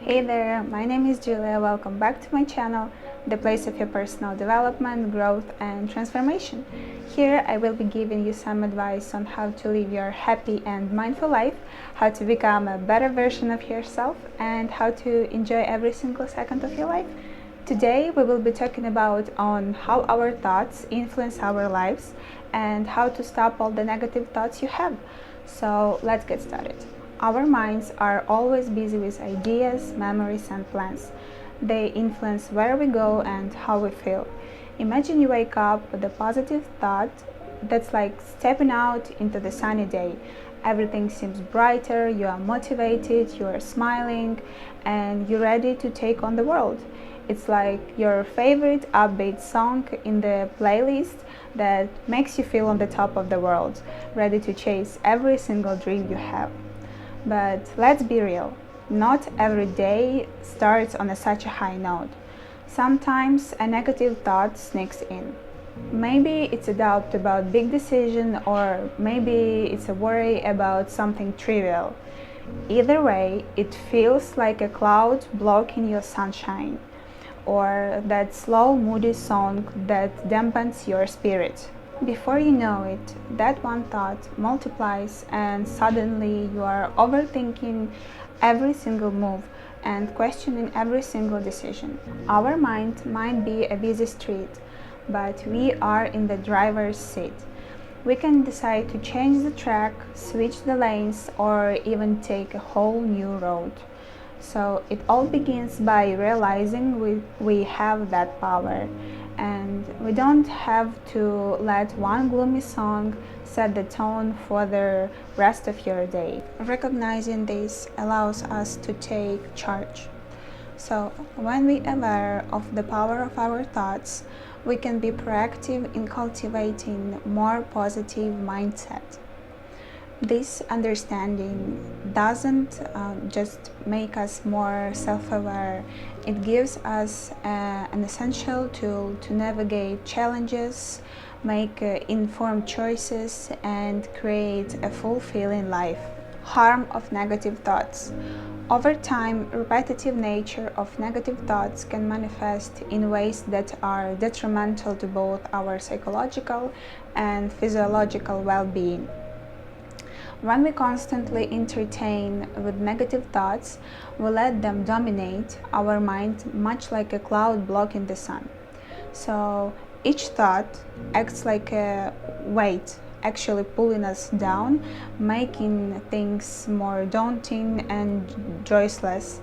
Hey there, my name is Julia. Welcome back to my channel, the place of your personal development, growth, and transformation. Here I will be giving you some advice on how to live your happy and mindful life, how to become a better version of yourself, and how to enjoy every single second of your life. Today we will be talking about on how our thoughts influence our lives and how to stop all the negative thoughts you have. So let's get started. Our minds are always busy with ideas, memories, and plans. They influence where we go and how we feel. Imagine you wake up with a positive thought that's like stepping out into the sunny day. Everything seems brighter, you are motivated, you are smiling, and you're ready to take on the world. It's like your favorite upbeat song in the playlist that makes you feel on the top of the world, ready to chase every single dream you have. But let's be real, not every day starts on such a high note. Sometimes a negative thought sneaks in. Maybe it's a doubt about big decision, or maybe it's a worry about something trivial. Either way, it feels like a cloud blocking your sunshine, or that slow moody song that dampens your spirit. Before you know it, that one thought multiplies and suddenly you are overthinking every single move and questioning every single decision. Our mind might be a busy street, but we are in the driver's seat. We can decide to change the track, switch the lanes, or even take a whole new road. So it all begins by realizing we have that power, and we don't have to let one gloomy song set the tone for the rest of your day. Recognizing this allows us to take charge. So when we are aware of the power of our thoughts, we can be proactive in cultivating more positive mindset. This understanding doesn't just make us more self-aware, it gives us an essential tool to navigate challenges, make informed choices, and create a fulfilling life. Harm of negative thoughts. Over time, repetitive nature of negative thoughts can manifest in ways that are detrimental to both our psychological and physiological well-being. When we constantly entertain with negative thoughts, we let them dominate our mind, much like a cloud blocking the sun. So each thought acts like a weight, actually pulling us down, making things more daunting and joyless.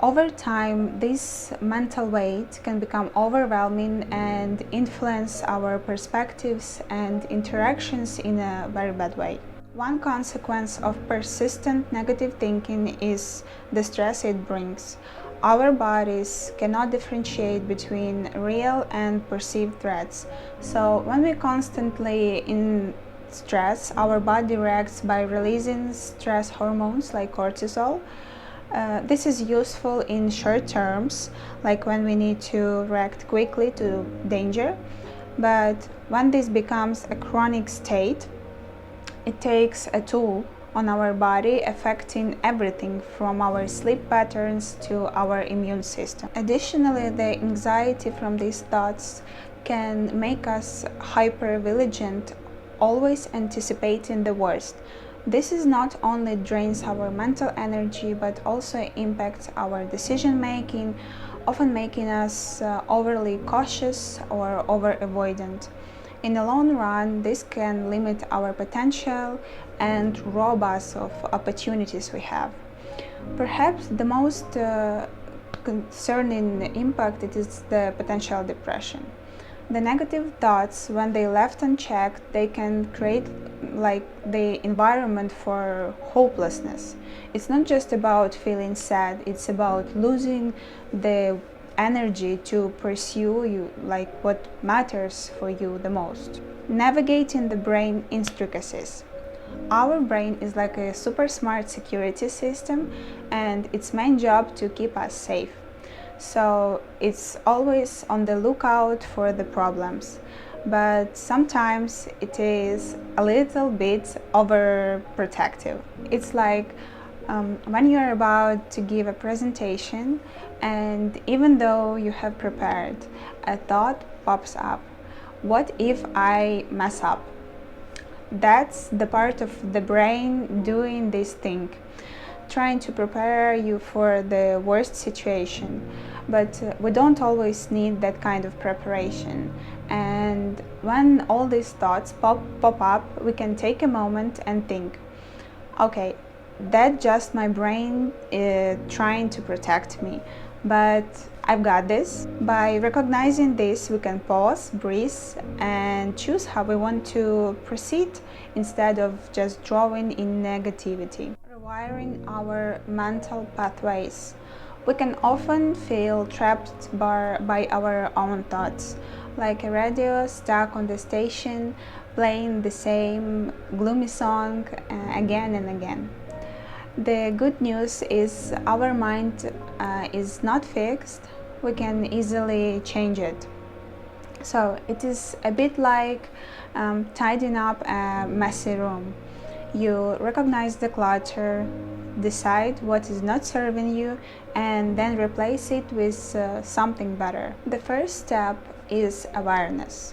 Over time, this mental weight can become overwhelming and influence our perspectives and interactions in a very bad way. One consequence of persistent negative thinking is the stress it brings. Our bodies cannot differentiate between real and perceived threats. So when we constantly in stress, our body reacts by releasing stress hormones like cortisol. This is useful in short terms, like when we need to react quickly to danger. But when this becomes a chronic state, it takes a toll on our body, affecting everything from our sleep patterns to our immune system. Additionally, the anxiety from these thoughts can make us hyper-vigilant, always anticipating the worst. This is not only drains our mental energy but also impacts our decision making, often making us overly cautious or over-avoidant. In the long run, this can limit our potential and rob us of opportunities we have. Perhaps the most concerning impact is the potential depression. The negative thoughts, when they left unchecked, they can create like the environment for hopelessness. It's not just about feeling sad, it's about losing the energy to pursue what matters for you the most. Navigating the brain intricacies. Our brain is like a super smart security system, and its main job to keep us safe. So it's always on the lookout for the problems, but sometimes it is a little bit overprotective. It's like When you're about to give a presentation, and even though you have prepared, a thought pops up. What if I mess up? That's the part of the brain doing this thing, trying to prepare you for the worst situation. But we don't always need that kind of preparation. And when all these thoughts pop up, we can take a moment and think, okay, that's just my brain trying to protect me, but I've got this. By recognizing this, we can pause, breathe, and choose how we want to proceed instead of just drawing in negativity. Rewiring our mental pathways. We can often feel trapped by our own thoughts, like a radio stuck on the station, playing the same gloomy song again and again. The good news is our mind is not fixed. We can easily change it. So it is a bit like tidying up a messy room. You recognize the clutter, decide what is not serving you, and then replace it with something better. The first step is awareness.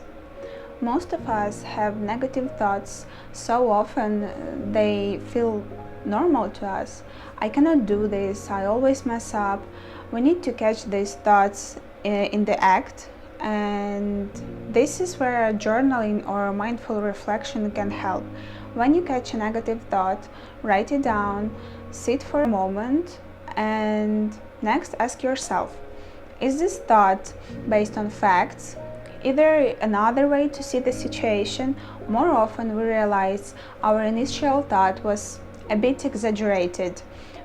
Most of us have negative thoughts so often they feel normal to us. I cannot do this, I always mess up. We need to catch these thoughts in the act, and this is where journaling or mindful reflection can help. When you catch a negative thought, write it down, sit for a moment, and next ask yourself, is this thought based on facts? Either another way to see the situation. More often we realize our initial thought was a bit exaggerated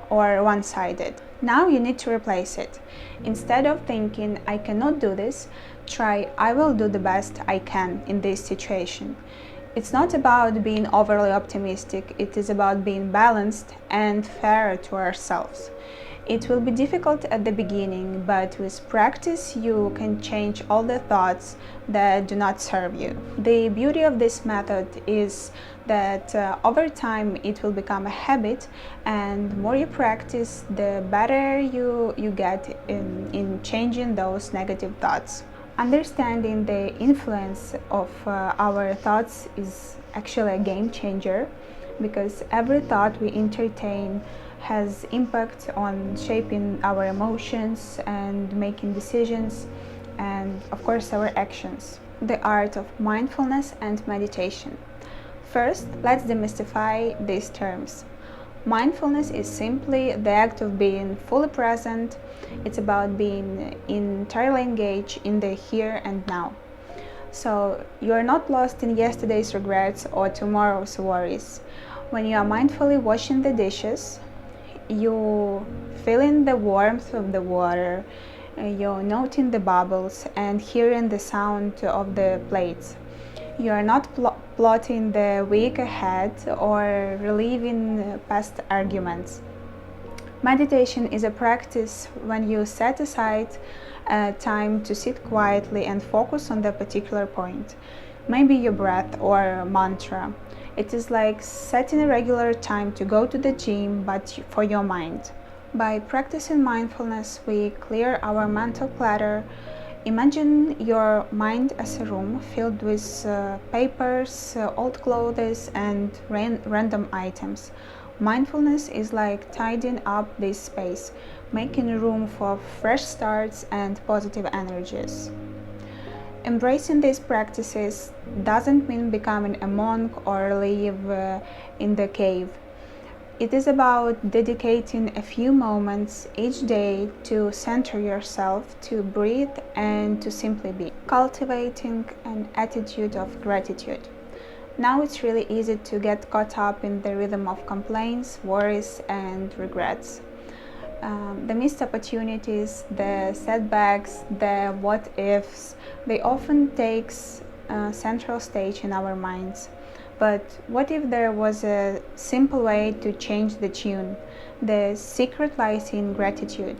or one-sided. Now you need to replace it. Instead of thinking, I cannot do this, try, I will do the best I can in this situation. It's not about being overly optimistic, it is about being balanced and fair to ourselves. It will be difficult at the beginning, but with practice you can change all the thoughts that do not serve you. The beauty of this method is that over time it will become a habit, and the more you practice, the better you get in changing those negative thoughts. Understanding the influence of our thoughts is actually a game changer, because every thought we entertain has impact on shaping our emotions and making decisions, and of course our actions. The art of mindfulness and meditation. First, let's demystify these terms. Mindfulness is simply the act of being fully present. It's about being entirely engaged in the here and now. So you are not lost in yesterday's regrets or tomorrow's worries. When you are mindfully washing the dishes, you feeling the warmth of the water, you're noting the bubbles and hearing the sound of the plates. You are not plotting the week ahead or reliving past arguments. Meditation is a practice when you set aside time to sit quietly and focus on the particular point, maybe your breath or mantra. It is like setting a regular time to go to the gym, but for your mind. By practicing mindfulness, we clear our mental clutter. Imagine your mind as a room filled with papers, old clothes, and random items. Mindfulness is like tidying up this space, making room for fresh starts and positive energies. Embracing these practices doesn't mean becoming a monk or live in the cave. It is about dedicating a few moments each day to center yourself, to breathe, and to simply be. Cultivating an attitude of gratitude. Now it's really easy to get caught up in the rhythm of complaints, worries, and regrets. The missed opportunities, the setbacks, the what ifs, they often take central stage in our minds. But what if there was a simple way to change the tune? The secret lies in gratitude.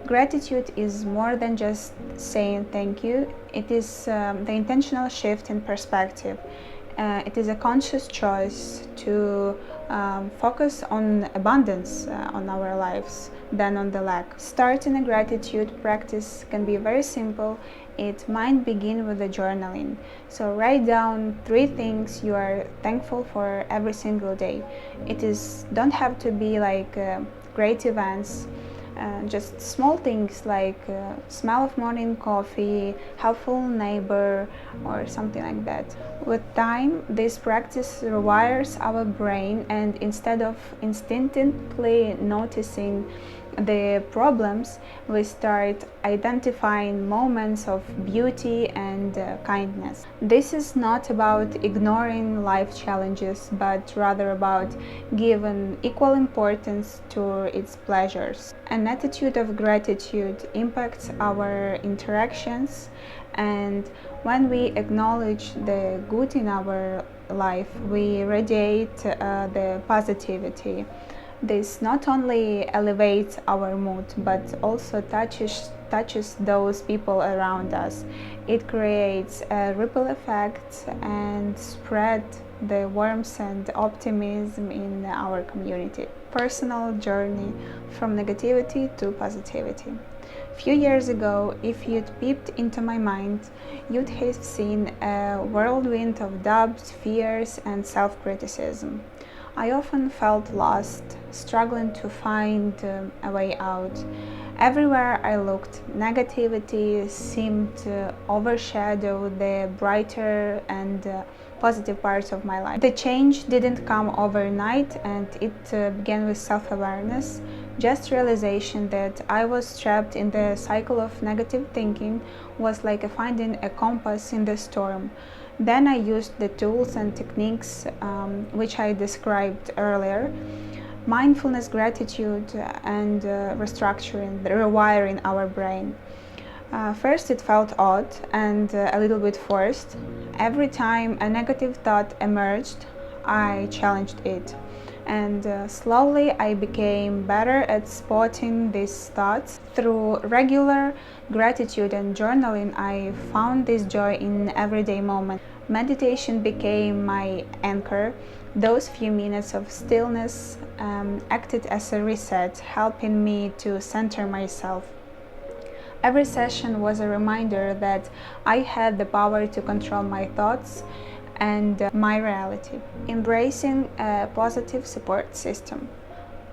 Gratitude is more than just saying thank you. It is the intentional shift in perspective. It is a conscious choice to focus on abundance on our lives than on the lack. Starting a gratitude practice can be very simple. It might begin with the journaling. So write down 3 things you are thankful for every single day. Don't have to be like great events. Just small things like smell of morning coffee, helpful neighbor, or something like that. With time, this practice rewires our brain, and instead of instinctively noticing the problems, we start identifying moments of beauty and kindness. This is not about ignoring life challenges, but rather about giving equal importance to its pleasures. An attitude of gratitude impacts our interactions, and when we acknowledge the good in our life, we radiate the positivity. This not only elevates our mood, but also touches those people around us. It creates a ripple effect and spread the warmth and optimism in our community. Personal journey from negativity to positivity. A few years ago, if you'd peeped into my mind, you'd have seen a whirlwind of doubts, fears, and self-criticism. I often felt lost, struggling to find a way out. Everywhere I looked, negativity seemed to overshadow the brighter and positive parts of my life. The change didn't come overnight, and it began with self-awareness, just realization that I was trapped in the cycle of negative thinking was like finding a compass in the storm. Then I used the tools and techniques which I described earlier: mindfulness, gratitude, and rewiring our brain. First it felt odd and a little bit forced. Every time a negative thought emerged, I challenged it. And slowly I became better at spotting these thoughts. Through regular gratitude and journaling, I found this joy in everyday moments. Meditation became my anchor. Those few minutes of stillness acted as a reset, helping me to center myself. Every session was a reminder that I had the power to control my thoughts and my reality. Embracing a positive support system.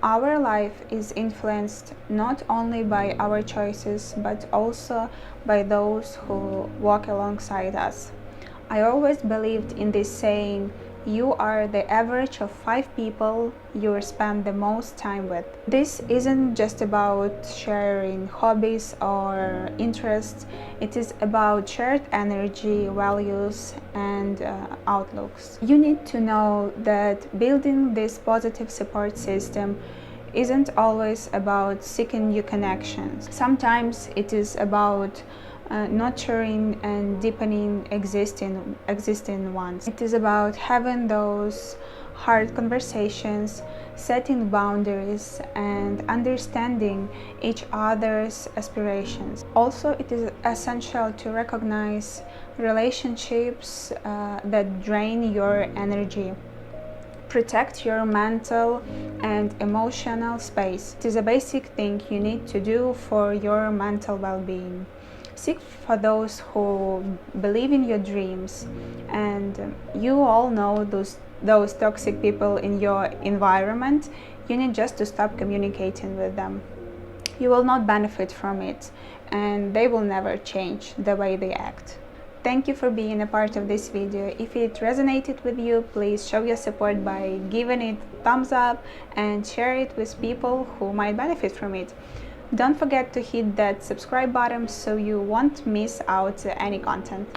Our life is influenced not only by our choices, but also by those who walk alongside us. I always believed in this saying: you are the average of 5 people you spend the most time with. This isn't just about sharing hobbies or interests, it is about shared energy, values, and outlooks. You need to know that building this positive support system isn't always about seeking new connections. Sometimes it is about nurturing and deepening existing ones. It is about having those hard conversations, setting boundaries, and understanding each other's aspirations. Also, it is essential to recognize relationships that drain your energy. Protect your mental and emotional space. It is a basic thing you need to do for your mental well-being. Seek for those who believe in your dreams, and you all know those toxic people in your environment. You need just to stop communicating with them. You will not benefit from it, and they will never change the way they act. Thank you for being a part of this video. If it resonated with you, please show your support by giving it a thumbs up and share it with people who might benefit from it. Don't forget to hit that subscribe button so you won't miss out any content.